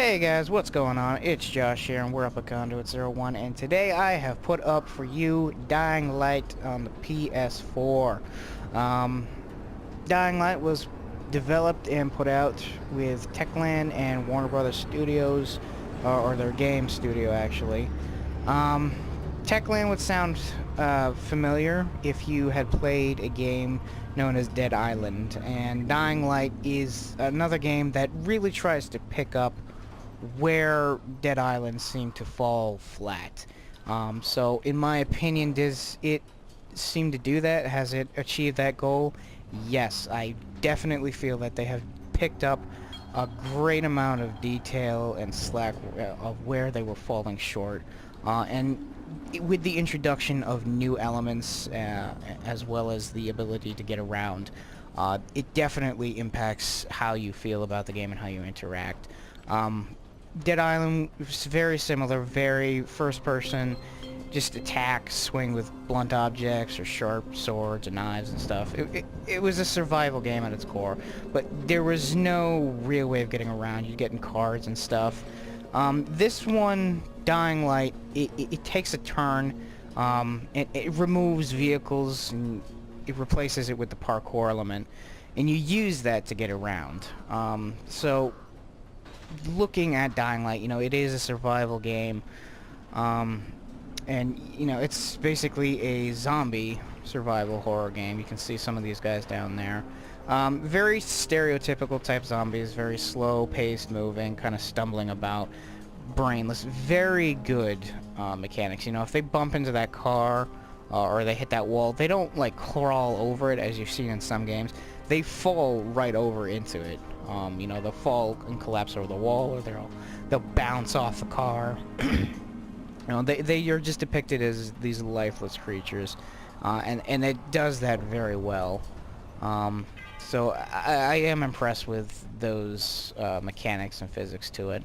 Hey guys, what's going on? It's Josh here, and we're up at Conduit 01, and today I have put up for you Dying Light on the PS4. Um, Dying Light was developed and put out with Techland and Warner Brothers Studios, or their game studio actually. Um, Techland would sound familiar if you had played a game known as Dead Island, and Dying Light is another game that really tries to pick up where Dead Island seemed to fall flat. So in my opinion, does it seem to do that? Has it achieved that goal? Yes, I definitely feel that they have picked up a great amount of detail and slack of where they were falling short. And with the introduction of new elements, as well as the ability to get around, it definitely impacts how you feel about the game and how you interact. Dead Island was very similar, very first-person, just attack, swing with blunt objects or sharp swords and knives and stuff. It was a survival game at its core, but there was no real way of getting around. You'd get in cards and stuff. This one, Dying Light, it takes a turn. It removes vehicles and it replaces it with the parkour element, and you use that to get around. So looking at Dying Light, it is a survival game, and it's basically a zombie survival horror game. You can see some of these guys down there. Very stereotypical type zombies, very slow-paced moving, kind of stumbling about, brainless. Very good mechanics. If they bump into that car or they hit that wall, they don't like crawl over it as you've seen in some games. They fall right over into it. They'll fall and collapse over the wall, or they'll bounce off the car. You're just depicted as these lifeless creatures, and it does that very well. So I am impressed with those mechanics and physics to it.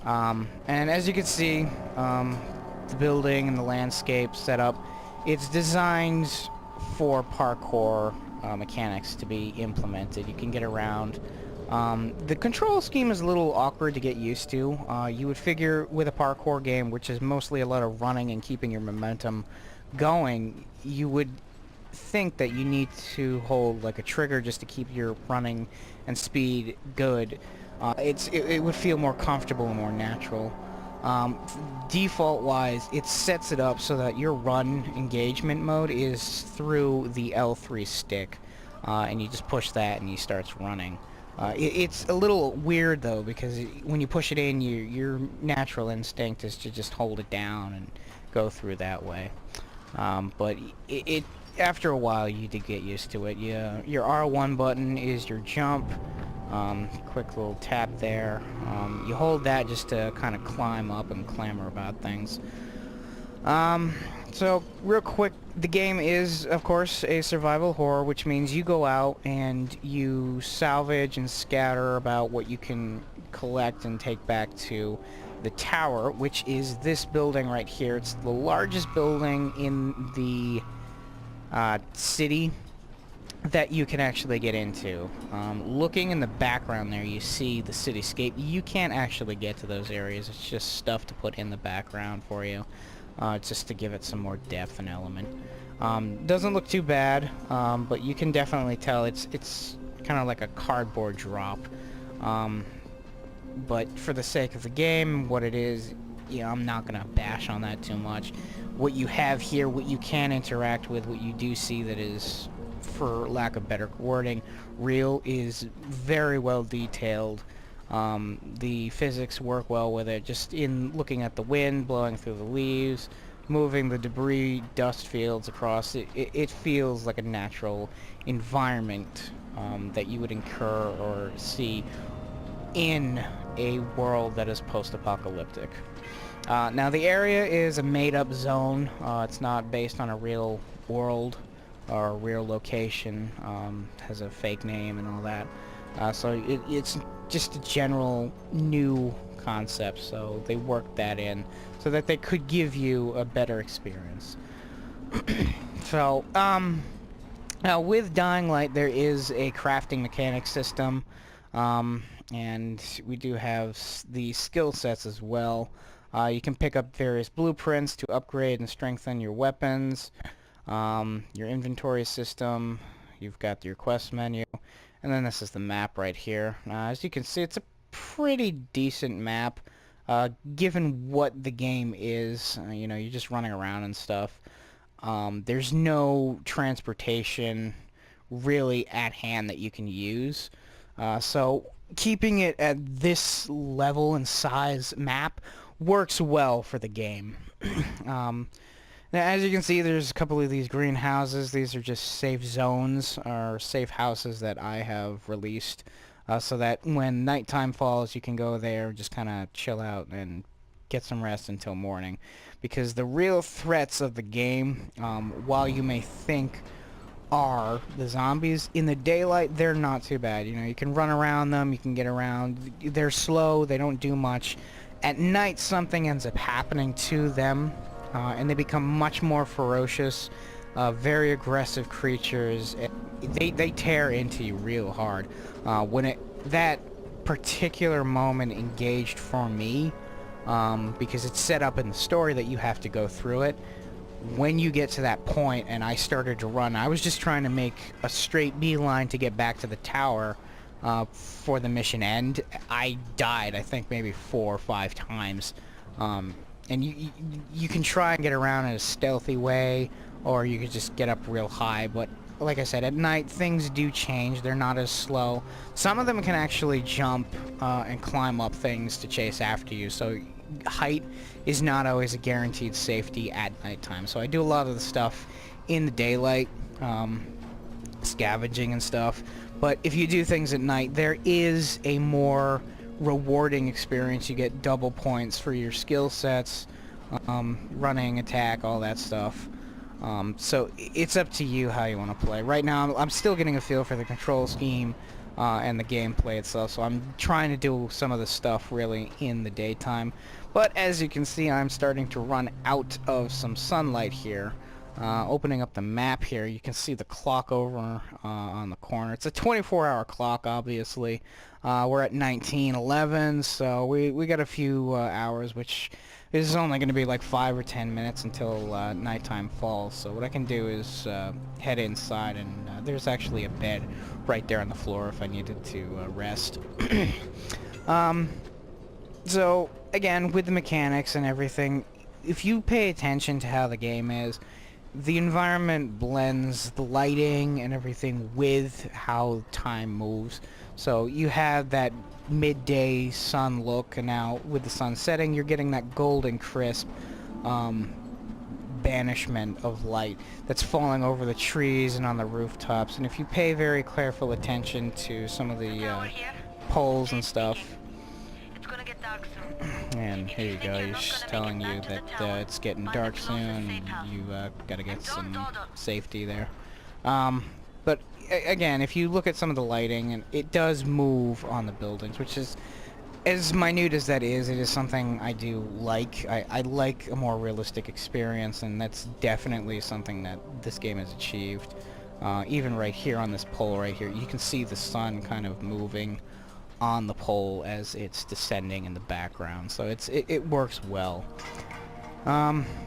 And as you can see, the building and the landscape setup, it's designed for parkour mechanics to be implemented. You can get around. The control scheme is a little awkward to get used to. You would figure with a parkour game, which is mostly a lot of running and keeping your momentum going, you would think that you need to hold like a trigger just to keep your running and speed good. It would feel more comfortable and more natural. Default-wise, it sets it up so that your run engagement mode is through the L3 stick, and you just push that and he starts running. It's a little weird though, because when you push it in, your natural instinct is to just hold it down and go through that way. But after a while, you do get used to it. Your R1 button is your jump. Quick little tap there. You hold that just to kind of climb up and clamber about things. So real quick, the game is, of course, a survival horror, which means you go out and you salvage and scatter about what you can collect and take back to the tower, which is this building right here. It's the largest building in the city that you can actually get into. Looking in the background there, you see the cityscape. You can't actually get to those areas. It's just stuff to put in the background for you, just to give it some more depth and element. Doesn't look too bad, but you can definitely tell it's kind of like a cardboard drop. But for the sake of the game, what it is, I'm not gonna bash on that too much. What you have here, what you can interact with, what you do see that is, for lack of better wording, real, is very well detailed. The physics work well with it, just in looking at the wind blowing through the leaves, moving the debris, dust fields across it. It feels like a natural environment that you would incur or see in a world that is post-apocalyptic. Now the area is a made-up zone. It's not based on a real world or a real location. Has a fake name and all that. So it's just a general new concept, so they worked that in so that they could give you a better experience. So, now with Dying Light, there is a crafting mechanic system. and we do have the skill sets as well. You can pick up various blueprints to upgrade and strengthen your weapons, your inventory system. You've got your quest menu, and then this is the map right here. As you can see, it's a pretty decent map, given what the game is. You know, you're just running around and stuff. There's no transportation really at hand that you can use. So keeping it at this level and size map works well for the game. um, Now, as you can see, there's a couple of these greenhouses. These are just safe zones, or safe houses that I have released, so that when nighttime falls, you can go there, just kind of chill out and get some rest until morning. Because the real threats of the game, while you may think are the zombies, in the daylight, they're not too bad. You know, you can run around them, you can get around. They're slow, they don't do much. At night, something ends up happening to them. And they become much more ferocious, very aggressive creatures. They tear into you real hard. That particular moment engaged for me, because it's set up in the story that you have to go through it. When you get to that point, and I started to run, I was just trying to make a straight beeline to get back to the tower for the mission end. I died, I think, maybe 4 or 5 times. And you can try and get around in a stealthy way, or you could just get up real high, but like I said, at night things do change. They're not as slow. Some of them can actually jump and climb up things to chase after you, so height is not always a guaranteed safety at nighttime. So I do a lot of the stuff in the daylight, scavenging and stuff, but if you do things at night, there is a more rewarding experience. You get double points for your skill sets, running, attack, all that stuff. So it's up to you how you want to play. Right now, I'm still getting a feel for the control scheme and the gameplay itself, so I'm trying to do some of the stuff really in the daytime. But as you can see, I'm starting to run out of some sunlight here. Opening up the map here, you can see the clock over on the corner. It's a 24-hour clock, obviously. We're at 19:11, so we got a few hours, which is only going to be like 5 or 10 minutes until nighttime falls. So what I can do is head inside, and there's actually a bed right there on the floor if I needed to rest. So again, with the mechanics and everything, if you pay attention to how the game is, the environment blends the lighting and everything with how time moves. So you have that midday sun look, and now with the sun setting, you're getting that golden crisp banishment of light that's falling over the trees and on the rooftops. And if you pay very careful attention to some of the poles and stuff, and here you go, he's telling you that it's getting dark soon, you gotta get some safety there. But again, if you look at some of the lighting, and it does move on the buildings, which is, as minute as that is, it is something I do like. I like a more realistic experience, and that's definitely something that this game has achieved. Even right here on this pole right here, you can see the sun kind of moving on the pole as it's descending in the background, so it works well.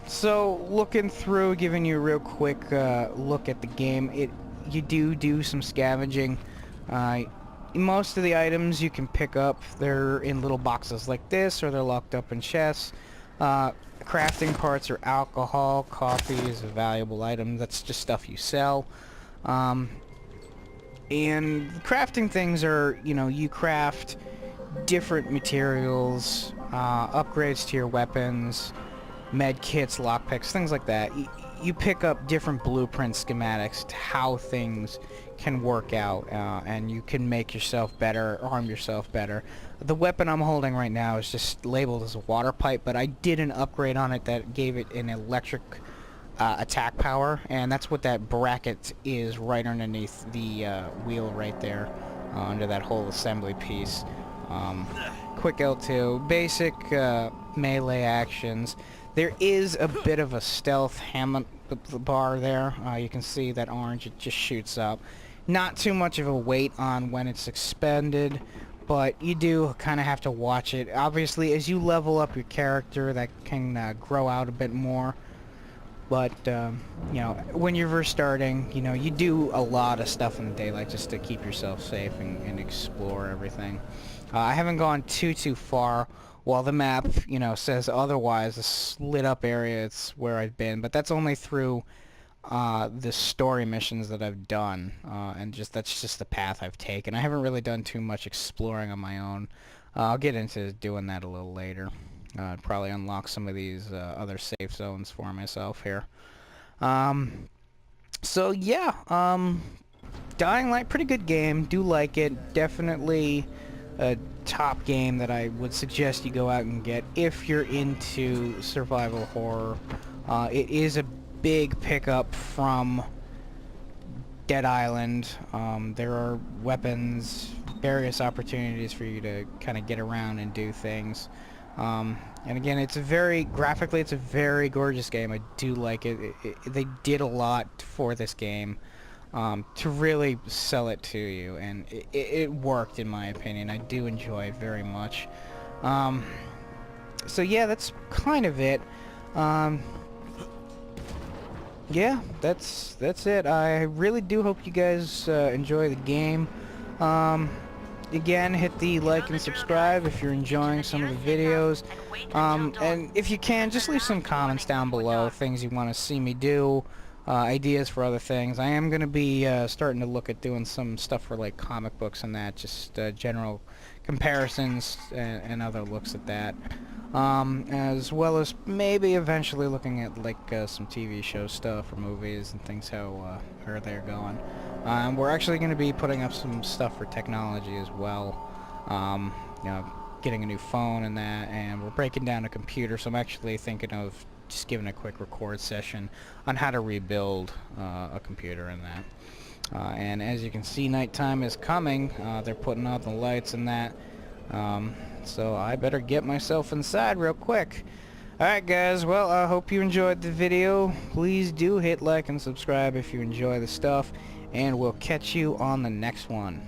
So looking through, giving you a real quick look at the game, you do some scavenging. Most of the items you can pick up, they're in little boxes like this, or they're locked up in chests. Crafting parts are alcohol, coffee is a valuable item, that's just stuff you sell. And crafting things are, you craft different materials, upgrades to your weapons, med kits, lockpicks, things like that. You pick up different blueprint schematics to how things can work out, and you can make yourself better, arm yourself better. The weapon I'm holding right now is just labeled as a water pipe, but I did an upgrade on it that gave it an electric attack power, and that's what that bracket is right underneath the wheel right there, under that whole assembly piece. Quick L2, basic melee actions. There is a bit of a stealth bar there. You can see that orange, it just shoots up. Not too much of a weight on when it's expended, but you do kind of have to watch it. Obviously, as you level up your character, that can grow out a bit more. But, you know, when you're first starting, you know, you do a lot of stuff in the daylight just to keep yourself safe and explore everything. I haven't gone too far. While the map, you know, says otherwise, a lit up area, it's where I've been. But that's only through the story missions that I've done, and that's just the path I've taken. I haven't really done too much exploring on my own. I'll get into doing that a little later. Probably unlock some of these other safe zones for myself here. So yeah, Dying Light, pretty good game. Do like it. Definitely a top game that I would suggest you go out and get if you're into survival horror. It is a big pickup from Dead Island. There are weapons, various opportunities for you to kind of get around and do things. And again, graphically, it's a very gorgeous game. I do like it. They did a lot for this game to really sell it to you, and it worked in my opinion. I do enjoy it very much. So yeah, that's kind of it. Yeah, that's it. I really do hope you guys enjoy the game. Again, hit the like and subscribe if you're enjoying some of the videos. And if you can, just leave some comments down below, things you want to see me do, ideas for other things. I am going to be starting to look at doing some stuff for like comic books and that, just general comparisons and other looks at that. As well as maybe eventually looking at like some TV show stuff or movies and things, how they're going. We're actually going to be putting up some stuff for technology as well. You know, getting a new phone and that, and we're breaking down a computer, so I'm actually thinking of just giving a quick record session on how to rebuild a computer and that. And as you can see, nighttime is coming. They're putting out the lights and that. So I better get myself inside real quick. Alright guys, well, I hope you enjoyed the video. Please do hit like and subscribe if you enjoy the stuff, and we'll catch you on the next one.